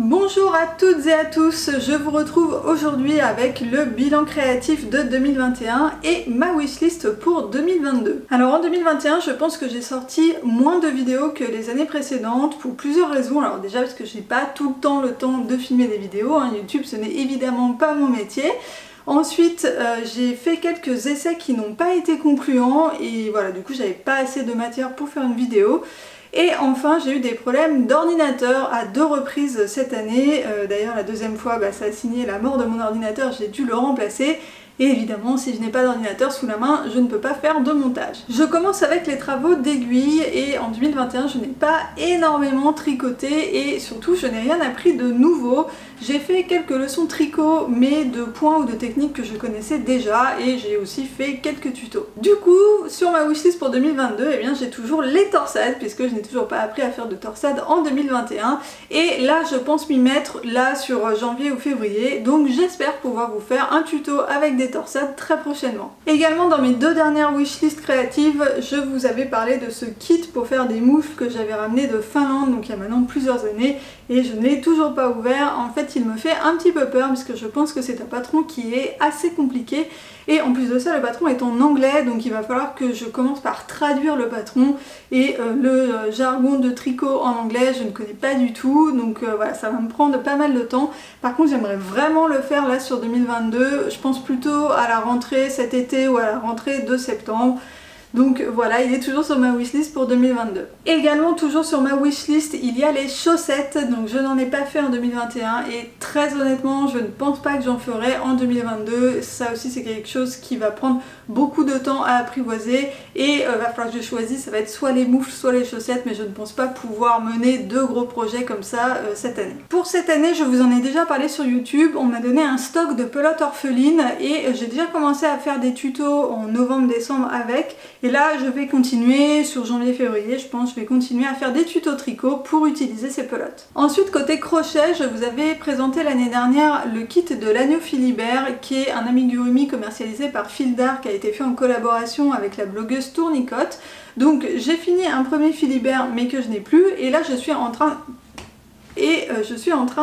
Bonjour à toutes et à tous, je vous retrouve aujourd'hui avec le bilan créatif de 2021 et ma wishlist pour 2022. Alors en 2021, je pense que j'ai sorti moins de vidéos que les années précédentes pour plusieurs raisons. Alors déjà parce que j'ai pas tout le temps de filmer des vidéos, YouTube ce n'est évidemment pas mon métier. Ensuite, j'ai fait quelques essais qui n'ont pas été concluants et voilà, du coup j'avais pas assez de matière pour faire une vidéo. Et enfin, j'ai eu des problèmes d'ordinateur à 2 reprises cette année. D'ailleurs, la deuxième fois, ça a signé la mort de mon ordinateur, j'ai dû le remplacer. Et évidemment, si je n'ai pas d'ordinateur sous la main, je ne peux pas faire de montage. Je commence avec les travaux d'aiguille et en 2021, je n'ai pas énormément tricoté et surtout, je n'ai rien appris de nouveau. J'ai fait quelques leçons tricot, mais de points ou de techniques que je connaissais déjà et j'ai aussi fait quelques tutos. Du coup, sur ma wishlist pour 2022, eh bien, j'ai toujours les torsades puisque je n'ai toujours pas appris à faire de torsades en 2021. Et là, je pense m'y mettre là sur janvier ou février. Donc j'espère pouvoir vous faire un tuto avec des torsades très prochainement. Également dans mes 2 dernières wishlists créatives, je vous avais parlé de ce kit pour faire des moufles que j'avais ramené de Finlande, donc il y a maintenant plusieurs années, et je ne l'ai toujours pas ouvert. En fait, il me fait un petit peu peur puisque je pense que c'est un patron qui est assez compliqué et en plus de ça, le patron est en anglais, donc il va falloir que je commence par traduire le patron et le jargon de tricot en anglais, je ne connais pas du tout, donc voilà, ça va me prendre pas mal de temps. Par contre, j'aimerais vraiment le faire là sur 2022, je pense plutôt à la rentrée cet été ou à la rentrée de septembre. Donc voilà, il est toujours sur ma wishlist pour 2022. Également toujours sur ma wishlist, il y a les chaussettes, donc je n'en ai pas fait en 2021 et très honnêtement, je ne pense pas que j'en ferai en 2022. Ça aussi c'est quelque chose qui va prendre beaucoup de temps à apprivoiser et va falloir que je choisisse, ça va être soit les moufles, soit les chaussettes, mais je ne pense pas pouvoir mener 2 gros projets comme ça cette année. Pour cette année, je vous en ai déjà parlé sur YouTube, on m'a donné un stock de pelotes orphelines et j'ai déjà commencé à faire des tutos en novembre-décembre avec. Et là, je vais continuer sur janvier-février, je pense, je vais continuer à faire des tutos tricot pour utiliser ces pelotes. Ensuite, côté crochet, je vous avais présenté l'année dernière le kit de l'agneau Philibert, qui est un amigurumi commercialisé par Fil d'Art, qui a été fait en collaboration avec la blogueuse Tournicotte. Donc, j'ai fini un premier Philibert, mais que je n'ai plus, et là, je suis en train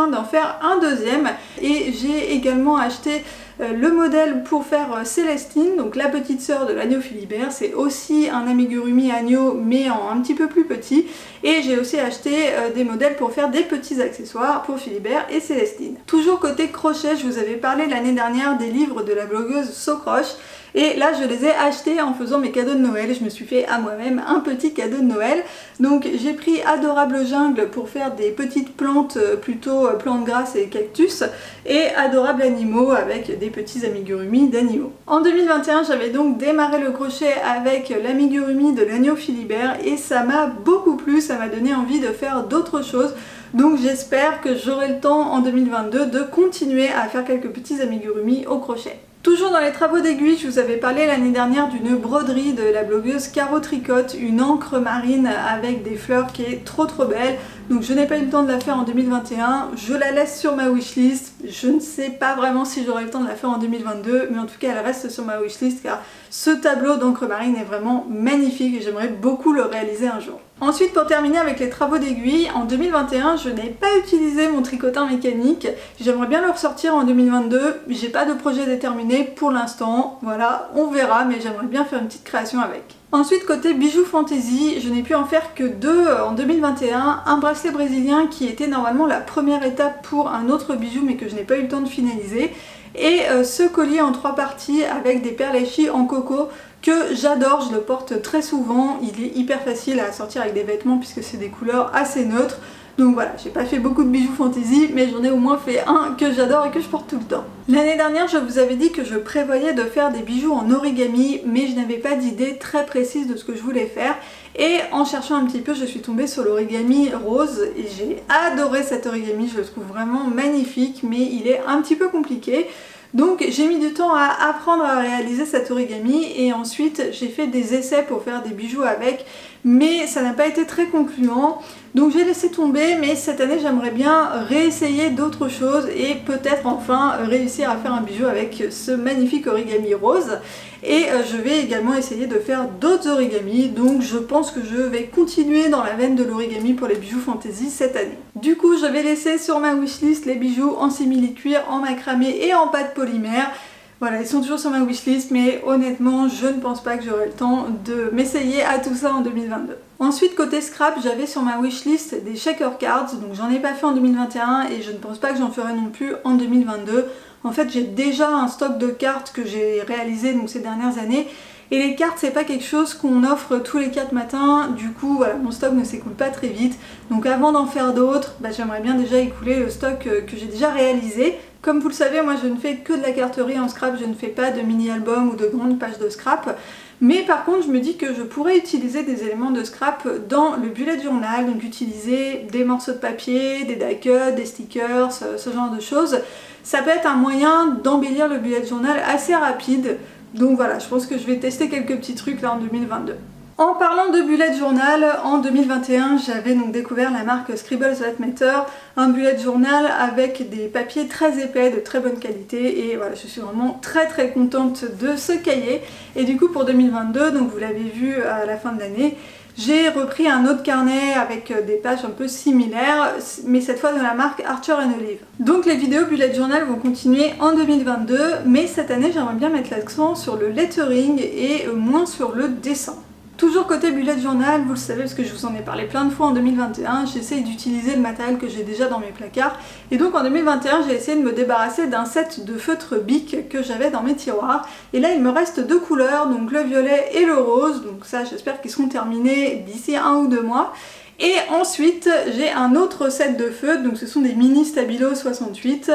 d'en faire un deuxième. Et j'ai également acheté le modèle pour faire Célestine, donc la petite sœur de l'agneau Philibert. C'est aussi un amigurumi agneau mais en un petit peu plus petit. Et j'ai aussi acheté des modèles pour faire des petits accessoires pour Philibert et Célestine. Toujours côté crochet, je vous avais parlé l'année dernière des livres de la blogueuse Socroche. Et là je les ai achetés en faisant mes cadeaux de Noël, je me suis fait à moi-même un petit cadeau de Noël. Donc j'ai pris Adorable Jungle pour faire des petites plantes, plutôt plantes grasses et cactus, et Adorable Animaux avec des petits amigurumi d'animaux. En 2021 j'avais donc démarré le crochet avec l'amigurumi de l'agneau Philibert et ça m'a beaucoup plu, ça m'a donné envie de faire d'autres choses. Donc j'espère que j'aurai le temps en 2022 de continuer à faire quelques petits amigurumi au crochet. Toujours dans les travaux d'aiguille, je vous avais parlé l'année dernière d'une broderie de la blogueuse Caro Tricotte, une encre marine avec des fleurs qui est trop belle. Donc je n'ai pas eu le temps de la faire en 2021, je la laisse sur ma wishlist. Je ne sais pas vraiment si j'aurai le temps de la faire en 2022, mais en tout cas elle reste sur ma wishlist car ce tableau d'encre marine est vraiment magnifique et j'aimerais beaucoup le réaliser un jour. Ensuite, pour terminer avec les travaux d'aiguille, en 2021 je n'ai pas utilisé mon tricotin mécanique, j'aimerais bien le ressortir en 2022, j'ai pas de projet déterminé pour l'instant, voilà, on verra, mais j'aimerais bien faire une petite création avec. Ensuite, côté bijoux fantaisie, je n'ai pu en faire que 2 en 2021, un bracelet brésilien qui était normalement la première étape pour un autre bijou mais que je n'ai pas eu le temps de finaliser, et ce collier en 3 parties avec des perles échies en coco que j'adore, je le porte très souvent, il est hyper facile à sortir avec des vêtements puisque c'est des couleurs assez neutres. Donc voilà, j'ai pas fait beaucoup de bijoux fantaisie, mais j'en ai au moins fait un que j'adore et que je porte tout le temps. L'année dernière, je vous avais dit que je prévoyais de faire des bijoux en origami, mais je n'avais pas d'idée très précise de ce que je voulais faire. Et en cherchant un petit peu, je suis tombée sur l'origami rose et j'ai adoré cet origami, je le trouve vraiment magnifique, mais il est un petit peu compliqué. Donc j'ai mis du temps à apprendre à réaliser cet origami et ensuite j'ai fait des essais pour faire des bijoux avec, mais ça n'a pas été très concluant. Donc j'ai laissé tomber, mais cette année j'aimerais bien réessayer d'autres choses et peut-être enfin réussir à faire un bijou avec ce magnifique origami rose. Et je vais également essayer de faire d'autres origamis, donc je pense que je vais continuer dans la veine de l'origami pour les bijoux fantasy cette année. Du coup je vais laisser sur ma wishlist les bijoux en simili-cuir, en macramé et en pâte polymère. Voilà, ils sont toujours sur ma wishlist, mais honnêtement, je ne pense pas que j'aurai le temps de m'essayer à tout ça en 2022. Ensuite, côté scrap, j'avais sur ma wishlist des shaker cards, donc j'en ai pas fait en 2021 et je ne pense pas que j'en ferai non plus en 2022. En fait, j'ai déjà un stock de cartes que j'ai réalisé donc, ces dernières années. Et les cartes, c'est pas quelque chose qu'on offre tous les 4 matins, du coup voilà, mon stock ne s'écoule pas très vite. Donc avant d'en faire d'autres, j'aimerais bien déjà écouler le stock que j'ai déjà réalisé. Comme vous le savez, moi je ne fais que de la carterie en scrap, je ne fais pas de mini-album ou de grandes pages de scrap. Mais par contre, je me dis que je pourrais utiliser des éléments de scrap dans le bullet journal, donc utiliser des morceaux de papier, des die cuts, des stickers, ce genre de choses. Ça peut être un moyen d'embellir le bullet journal assez rapide. Donc voilà, je pense que je vais tester quelques petits trucs là en 2022. En parlant de bullet journal, en 2021, j'avais donc découvert la marque Scribbles That Matter, un bullet journal avec des papiers très épais, de très bonne qualité, et voilà, je suis vraiment très contente de ce cahier. Et du coup pour 2022, donc vous l'avez vu à la fin de l'année, j'ai repris un autre carnet avec des pages un peu similaires, mais cette fois de la marque Archer & Olive. Donc les vidéos bullet journal vont continuer en 2022, mais cette année j'aimerais bien mettre l'accent sur le lettering et moins sur le dessin. Toujours côté bullet journal, vous le savez parce que je vous en ai parlé plein de fois en 2021, j'essaye d'utiliser le matériel que j'ai déjà dans mes placards. Et donc en 2021, j'ai essayé de me débarrasser d'un set de feutres Bic que j'avais dans mes tiroirs. Et là, il me reste 2 couleurs, donc le violet et le rose. Donc ça, j'espère qu'ils seront terminés d'ici 1 ou 2 mois. Et ensuite, j'ai un autre set de feutres, donc ce sont des mini Stabilo 68.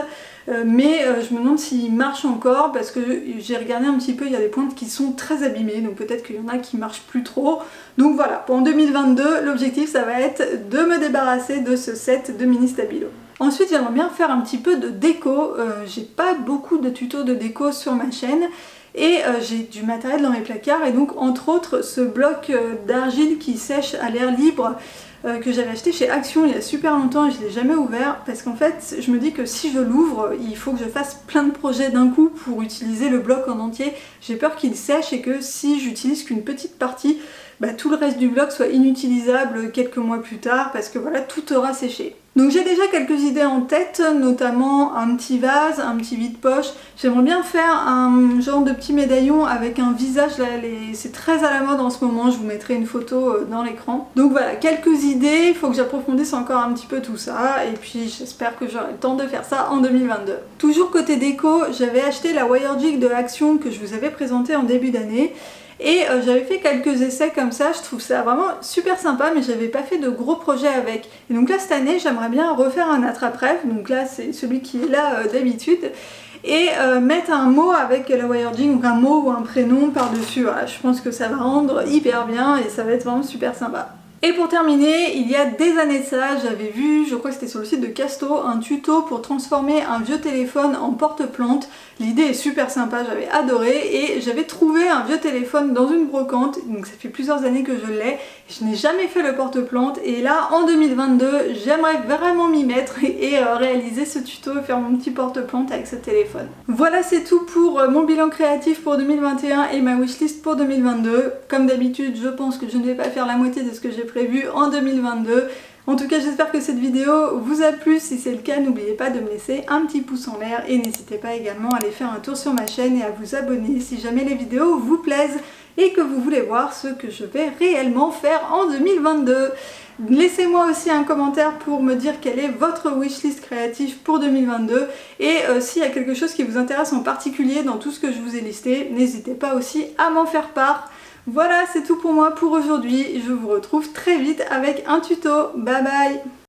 Mais je me demande s'ils marchent encore parce que j'ai regardé un petit peu, il y a des pointes qui sont très abîmées, donc peut-être qu'il y en a qui marchent plus trop. Donc voilà, pour 2022, l'objectif ça va être de me débarrasser de ce set de mini Stabilo. Ensuite, j'aimerais bien faire un petit peu de déco. J'ai pas beaucoup de tutos de déco sur ma chaîne. Et j'ai du matériel dans mes placards et donc entre autres ce bloc d'argile qui sèche à l'air libre que j'avais acheté chez Action il y a super longtemps et je ne l'ai jamais ouvert parce qu'en fait je me dis que si je l'ouvre il faut que je fasse plein de projets d'un coup pour utiliser le bloc en entier. J'ai peur qu'il sèche et que si j'utilise qu'une petite partie, tout le reste du bloc soit inutilisable quelques mois plus tard parce que voilà, tout aura séché. Donc j'ai déjà quelques idées en tête, notamment un petit vase, un petit vide-poche. J'aimerais bien faire un genre de petit médaillon avec un visage, là, c'est très à la mode en ce moment, je vous mettrai une photo dans l'écran. Donc voilà, quelques idées, il faut que j'approfondisse encore un petit peu tout ça, et puis j'espère que j'aurai le temps de faire ça en 2022. Toujours côté déco, j'avais acheté la wire jig de Action que je vous avais présentée en début d'année. Et j'avais fait quelques essais comme ça, je trouve ça vraiment super sympa, mais j'avais pas fait de gros projets avec. Et donc là cette année j'aimerais bien refaire un attrape-rêve, donc là c'est celui qui est là d'habitude, et mettre un mot avec la wire jig, donc un mot ou un prénom par-dessus. Voilà, je pense que ça va rendre hyper bien et ça va être vraiment super sympa. Et pour terminer, il y a des années de ça, j'avais vu, je crois que c'était sur le site de Casto, un tuto pour transformer un vieux téléphone en porte-plante. L'idée est super sympa, j'avais adoré et j'avais trouvé un vieux téléphone dans une brocante, donc ça fait plusieurs années que je l'ai. Je n'ai jamais fait le porte-plante et là en 2022, j'aimerais vraiment m'y mettre et réaliser ce tuto et faire mon petit porte-plante avec ce téléphone. Voilà, c'est tout pour mon bilan créatif pour 2021 et ma wishlist pour 2022. Comme d'habitude, je pense que je ne vais pas faire la moitié de ce que j'ai prévu en 2022. En tout cas, j'espère que cette vidéo vous a plu. Si c'est le cas, n'oubliez pas de me laisser un petit pouce en l'air et n'hésitez pas également à aller faire un tour sur ma chaîne et à vous abonner si jamais les vidéos vous plaisent et que vous voulez voir ce que je vais réellement faire en 2022. Laissez-moi aussi un commentaire pour me dire quelle est votre wishlist créative pour 2022 et s'il y a quelque chose qui vous intéresse en particulier dans tout ce que je vous ai listé, n'hésitez pas aussi à m'en faire part. Voilà, c'est tout pour moi pour aujourd'hui. Je vous retrouve très vite avec un tuto. Bye bye!